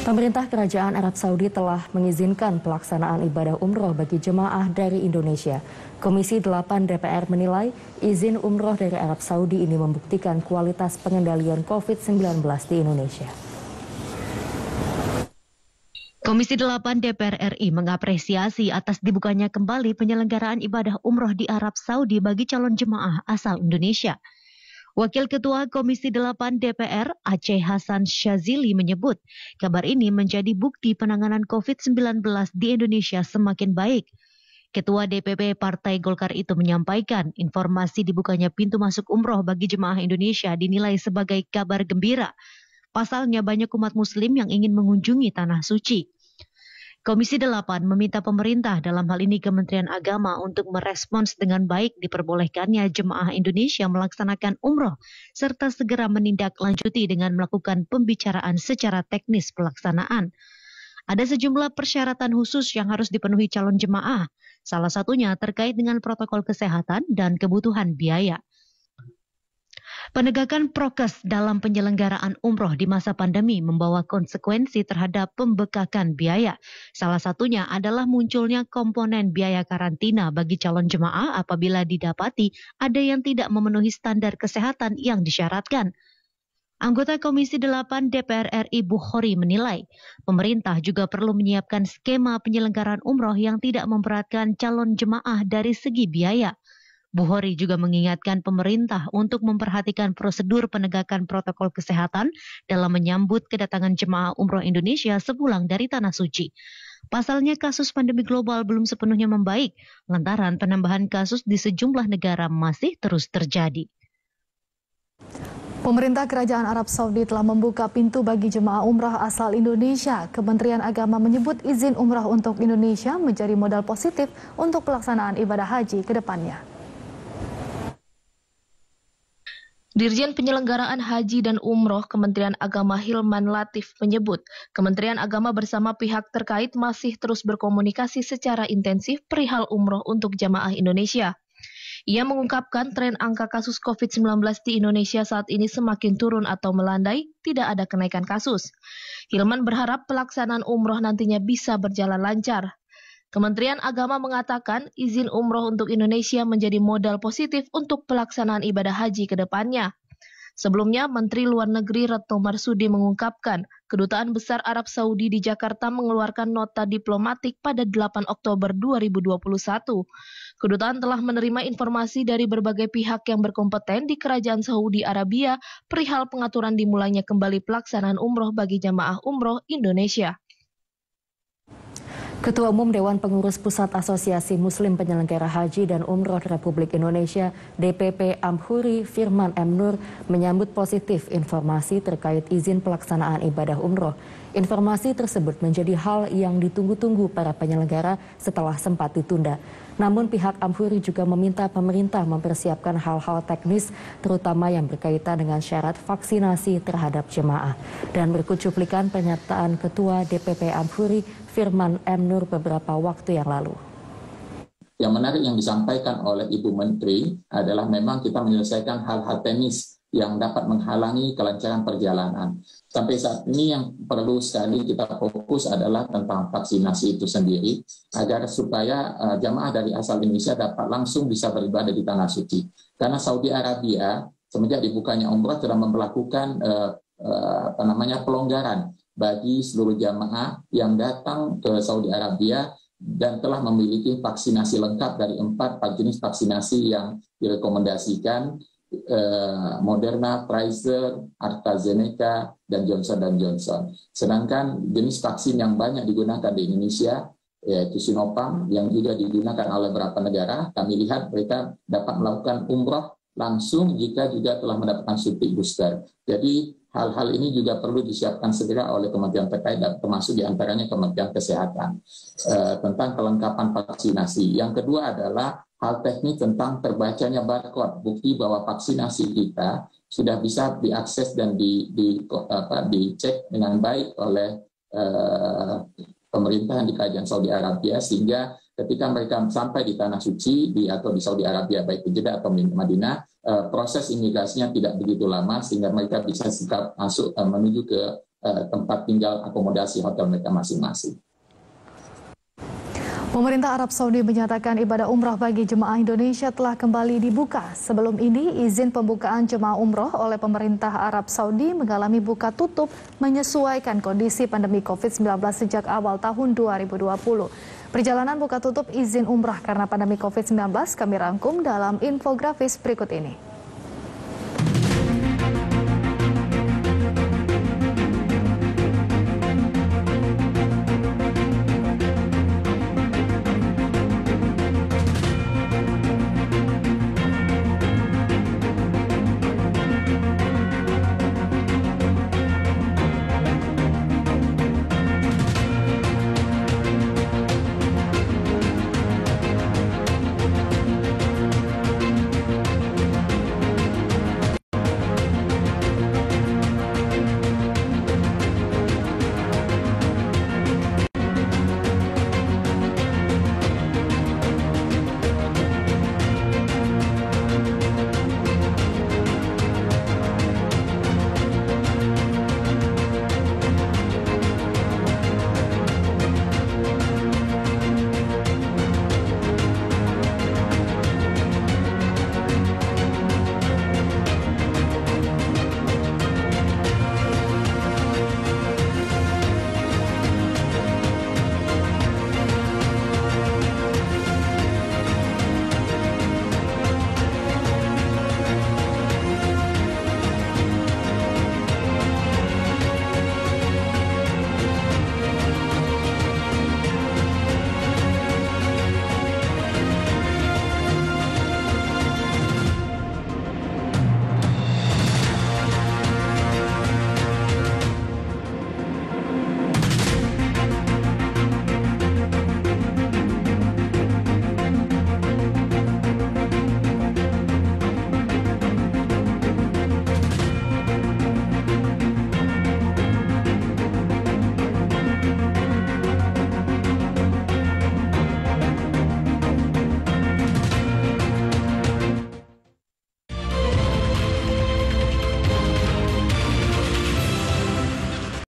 Pemerintah Kerajaan Arab Saudi telah mengizinkan pelaksanaan ibadah umroh bagi jemaah dari Indonesia. Komisi 8 DPR menilai izin umroh dari Arab Saudi ini membuktikan kualitas pengendalian COVID-19 di Indonesia. Komisi 8 DPR RI mengapresiasi atas dibukanya kembali penyelenggaraan ibadah umroh di Arab Saudi bagi calon jemaah asal Indonesia. Wakil Ketua Komisi 8 DPR Aceh Hasan Syazili menyebut kabar ini menjadi bukti penanganan COVID-19 di Indonesia semakin baik. Ketua DPP Partai Golkar itu menyampaikan informasi dibukanya pintu masuk umroh bagi jemaah Indonesia dinilai sebagai kabar gembira. Pasalnya banyak umat muslim yang ingin mengunjungi Tanah Suci. Komisi 8 meminta pemerintah, dalam hal ini Kementerian Agama, untuk merespons dengan baik diperbolehkannya jemaah Indonesia melaksanakan umroh, serta segera menindaklanjuti dengan melakukan pembicaraan secara teknis pelaksanaan. Ada sejumlah persyaratan khusus yang harus dipenuhi calon jemaah, salah satunya terkait dengan protokol kesehatan dan kebutuhan biaya. Penegakan prokes dalam penyelenggaraan umroh di masa pandemi membawa konsekuensi terhadap pembekakan biaya. Salah satunya adalah munculnya komponen biaya karantina bagi calon jemaah apabila didapati ada yang tidak memenuhi standar kesehatan yang disyaratkan. Anggota Komisi 8 DPR RI Bukhori menilai, pemerintah juga perlu menyiapkan skema penyelenggaraan umroh yang tidak memberatkan calon jemaah dari segi biaya. Bukhori juga mengingatkan pemerintah untuk memperhatikan prosedur penegakan protokol kesehatan dalam menyambut kedatangan jemaah umroh Indonesia sepulang dari Tanah Suci. Pasalnya kasus pandemi global belum sepenuhnya membaik, lantaran penambahan kasus di sejumlah negara masih terus terjadi. Pemerintah Kerajaan Arab Saudi telah membuka pintu bagi jemaah umrah asal Indonesia. Kementerian Agama menyebut izin umrah untuk Indonesia menjadi modal positif untuk pelaksanaan ibadah haji ke depannya. Dirjen Penyelenggaraan Haji dan Umroh Kementerian Agama Hilman Latif menyebut, Kementerian Agama bersama pihak terkait masih terus berkomunikasi secara intensif perihal umroh untuk jamaah Indonesia. Ia mengungkapkan tren angka kasus COVID-19 di Indonesia saat ini semakin turun atau melandai, tidak ada kenaikan kasus. Hilman berharap pelaksanaan umroh nantinya bisa berjalan lancar. Kementerian Agama mengatakan izin umroh untuk Indonesia menjadi modal positif untuk pelaksanaan ibadah haji ke depannya. Sebelumnya, Menteri Luar Negeri Retno Marsudi mengungkapkan Kedutaan Besar Arab Saudi di Jakarta mengeluarkan nota diplomatik pada 8 Oktober 2021. Kedutaan telah menerima informasi dari berbagai pihak yang berkompeten di Kerajaan Saudi Arabia perihal pengaturan dimulainya kembali pelaksanaan umroh bagi jamaah umroh Indonesia. Ketua Umum Dewan Pengurus Pusat Asosiasi Muslim Penyelenggara Haji dan Umroh Republik Indonesia DPP Amhuri Firman M. Nur menyambut positif informasi terkait izin pelaksanaan ibadah umroh. Informasi tersebut menjadi hal yang ditunggu-tunggu para penyelenggara setelah sempat ditunda. Namun pihak Amhuri juga meminta pemerintah mempersiapkan hal-hal teknis terutama yang berkaitan dengan syarat vaksinasi terhadap jemaah. Dan berikut cuplikan pernyataan Ketua DPP Amhuri Firman M. Nur beberapa waktu yang lalu. Yang menarik yang disampaikan oleh Ibu Menteri adalah memang kita menyelesaikan hal-hal teknis yang dapat menghalangi kelancaran perjalanan. Sampai saat ini yang perlu sekali kita fokus adalah tentang vaksinasi itu sendiri, agar supaya jamaah dari asal Indonesia dapat langsung bisa beribadah di Tanah Suci. Karena Saudi Arabia semenjak dibukanya umrah telah memperlakukan pelonggaran bagi seluruh jamaah yang datang ke Saudi Arabia dan telah memiliki vaksinasi lengkap dari 4 jenis vaksinasi yang direkomendasikan, Moderna, Pfizer, AstraZeneca, dan Johnson & Johnson. Sedangkan jenis vaksin yang banyak digunakan di Indonesia, yaitu Sinovac, yang juga digunakan oleh beberapa negara, kami lihat mereka dapat melakukan umroh langsung jika juga telah mendapatkan suntik booster. Jadi hal-hal ini juga perlu disiapkan segera oleh kementerian terkait, termasuk diantaranya Kementerian Kesehatan, tentang kelengkapan vaksinasi. Yang kedua adalah hal teknis tentang terbacanya barcode, bukti bahwa vaksinasi kita sudah bisa diakses dan dicek dengan baik oleh pemerintahan di Kerajaan Saudi Arabia, sehingga ketika mereka sampai di Tanah Suci atau di Saudi Arabia, baik di Jeddah atau Madinah, proses imigrasinya tidak begitu lama sehingga mereka bisa segera masuk menuju ke tempat tinggal akomodasi hotel mereka masing-masing. Pemerintah Arab Saudi menyatakan ibadah umrah bagi jemaah Indonesia telah kembali dibuka. Sebelum ini, izin pembukaan jemaah umroh oleh pemerintah Arab Saudi mengalami buka tutup menyesuaikan kondisi pandemi COVID-19 sejak awal tahun 2020. Perjalanan buka tutup izin umrah karena pandemi COVID-19 kami rangkum dalam infografis berikut ini.